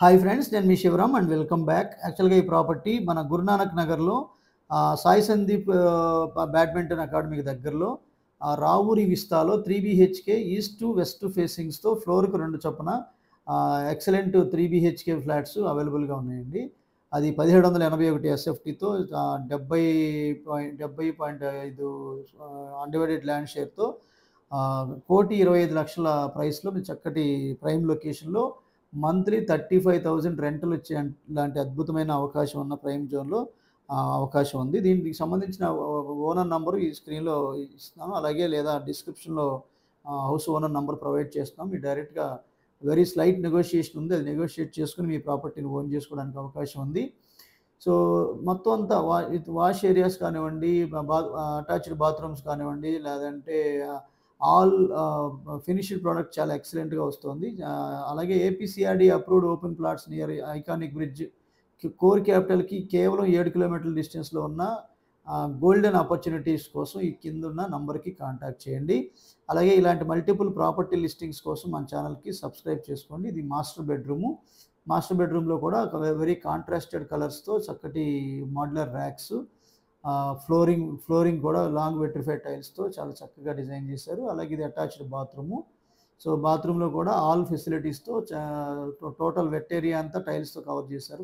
Hi friends, నేను మీ Shivaram and welcome back. యాక్చువల్‌గా ఈ ప్రాపర్టీ మన గురునానక్ నగర్‌లో సాయి సందీప్ బ్యాడ్మింటన్ అకాడమీకి దగ్గరలో రావూరి విస్తాలో 3 బీహెచ్‌కే ఈస్ట్ టు వెస్ట్ ఫేసింగ్స్‌తో ఫ్లోర్‌కి 2 చొప్పున ఎక్సలెంట్ 3 బీహెచ్‌కే ఫ్లాట్స్ అవైలబుల్‌గా ఉన్నాయండి. అది 1781 ఎస్ఎఫ్టీతో 70.5 అన్‌డివైడెడ్ ల్యాండ్ షేర్‌తో 1,25,00,000 ప్రైస్‌లో మీరు చక్కటి ప్రైమ్ లొకేషన్‌లో మంత్లీ 35,000 రెంటల్ వచ్చే లాంటి అద్భుతమైన అవకాశం ఉన్న ప్రైమ్ జోన్‌లో అవకాశం ఉంది. దీనికి సంబంధించిన ఓనర్ నంబరు ఈ స్క్రీన్‌లో ఇస్తున్నాను. అలాగే లేదా డిస్క్రిప్షన్‌లో హౌస్ ఓనర్ నంబర్ ప్రొవైడ్ చేస్తున్నాం. మీరు డైరెక్ట్‌గా వెరీ స్లైట్ నెగోషియేషన్ ఉంది. అది నెగోషియేట్ చేసుకొని మీ ప్రాపర్టీని ఓన్ చేసుకోవడానికి అవకాశం ఉంది. సో, మొత్తం అంతా విత్ వాష్ ఏరియాస్ కానివ్వండి, అటాచ్డ్ బాత్రూమ్స్ కానివ్వండి, లేదంటే ఆల్ ఫినిష్డ్ ప్రొడక్ట్ చాలా ఎక్సలెంట్‌గా వస్తుంది. అలాగే ఏపీసీఆర్‌డీ approved open plots near iconic bridge core క్యాపిటల్‌కి కేవలం 7 కిలోమీటర్ల డిస్టెన్స్‌లో ఉన్న గోల్డెన్ ఆపర్చునిటీస్ కోసం ఈ కిందున్న నంబర్‌కి కాంటాక్ట్ చేయండి. అలాగే ఇలాంటి మల్టిపుల్ ప్రాపర్టీ లిస్టింగ్స్ కోసం మన ఛానల్‌కి సబ్స్క్రైబ్ చేసుకోండి. ఇది మాస్టర్ బెడ్‌రూము. మాస్టర్ బెడ్‌రూమ్‌లో కూడా ఒక వెరీ కాంట్రాస్టెడ్ కలర్స్‌తో చక్కటి మోడ్యులర్ ర్యాక్స్, ఫ్లోరింగ్ కూడా లాంగ్ వెట్రిఫైడ్ టైల్స్‌తో చాలా చక్కగా డిజైన్ చేశారు. అలాగే ఇది అటాచ్డ్ బాత్రూము. సో, బాత్రూమ్‌లో కూడా ఆల్ ఫెసిలిటీస్‌తో టోటల్ వెట్ ఏరియా అంతా టైల్స్‌తో కవర్ చేశారు.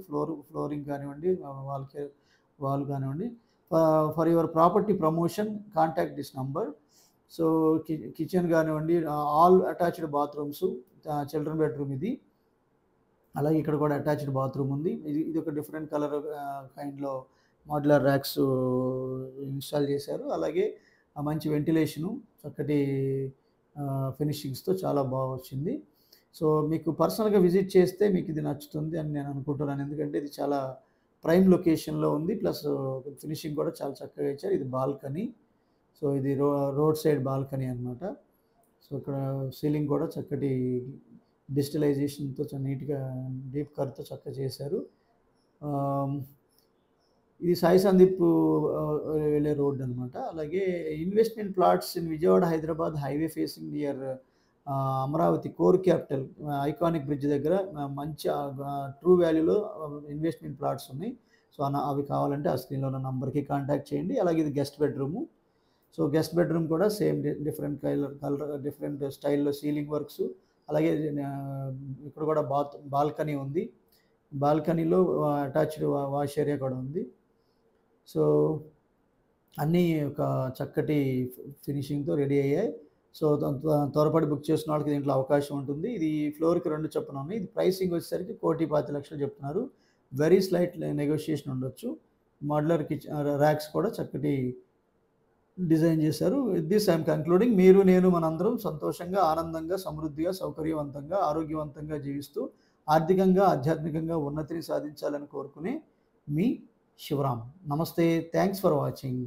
ఫ్లోరింగ్ కానివ్వండి, వాల్ కానివ్వండి. For your property promotion contact this number. So, kitchen కానివ్వండి, all attached bathrooms, children bedroom ఇది. అలాగే ఇక్కడ కూడా అటాచ్డ్ బాత్రూమ్ ఉంది. ఇది ఒక డిఫరెంట్ కలర్ కైండ్‌లో మోడ్యులర్ ర్యాక్స్ ఇన్‌స్టాల్ చేశారు. అలాగే మంచి వెంటిలేషను, చక్కటి ఫినిషింగ్స్‌తో చాలా వచ్చింది. సో, మీకు పర్సనల్‌గా విజిట్ చేస్తే మీకు ఇది నచ్చుతుంది అని నేను అనుకుంటున్నాను. ఎందుకంటే ఇది చాలా ప్రైమ్ లొకేషన్‌లో ఉంది. ప్లస్ ఫినిషింగ్ కూడా చాలా చక్కగా ఇచ్చారు. ఇది బాల్కనీ. సో, ఇది రోడ్ సైడ్ బాల్కనీ అనమాట. సో, ఇక్కడ సీలింగ్ కూడా చక్కటి డిజిటలైజేషన్‌తో చాలా నీట్‌గా డీప్ కర్వ్‌తో చక్కగా చేశారు. ఇది సాయి సందీప్ వెళ్ళే రోడ్ అనమాట. అలాగే investment plots in Vijayawada, Hyderabad highway facing near Amaravati core capital iconic bridge దగ్గర మంచి ట్రూ వాల్యూలో ఇన్వెస్ట్‌మెంట్ ప్లాట్స్ ఉన్నాయి. సో, అవి కావాలంటే ఆ స్క్రీన్‌లో ఉన్న నంబర్‌కి కాంటాక్ట్ చేయండి. అలాగే ఇది guest bedroom. So, guest bedroom కూడా సేమ్ డిఫరెంట్ కలర్ డిఫరెంట్ స్టైల్‌లో సీలింగ్ వర్క్స్, అలాగే ఇక్కడ కూడా బాల్కనీ ఉంది. బాల్కనీలో అటాచ్డ్ వాష్ ఏరియా కూడా ఉంది. సో, అన్నీ ఒక చక్కటి ఫినిషింగ్‌తో రెడీ అయ్యాయి. సో, త్వరపడి బుక్ చేసుకున్న వాళ్ళకి దీంట్లో అవకాశం ఉంటుంది. ఇది ఫ్లోర్‌కి 2 చొప్పున ఉన్నాయి. ఇది ప్రైసింగ్ వచ్చేసరికి 1,25,00,000 చెప్తున్నారు. వెరీ స్లైట్ నెగోషియేషన్ ఉండొచ్చు. మోడ్యులర్ ర్యాక్స్ కూడా చక్కటి డిజైన్ చేశారు. With this I am concluding. మీరు, నేను మనందరం సంతోషంగా, ఆనందంగా, సమృద్ధిగా, సౌకర్యవంతంగా, ఆరోగ్యవంతంగా జీవిస్తూ ఆర్థికంగా, ఆధ్యాత్మికంగా ఉన్నతిని సాధించాలని కోరుకునే మీ శివరామ్. నమస్తే. Thanks for watching.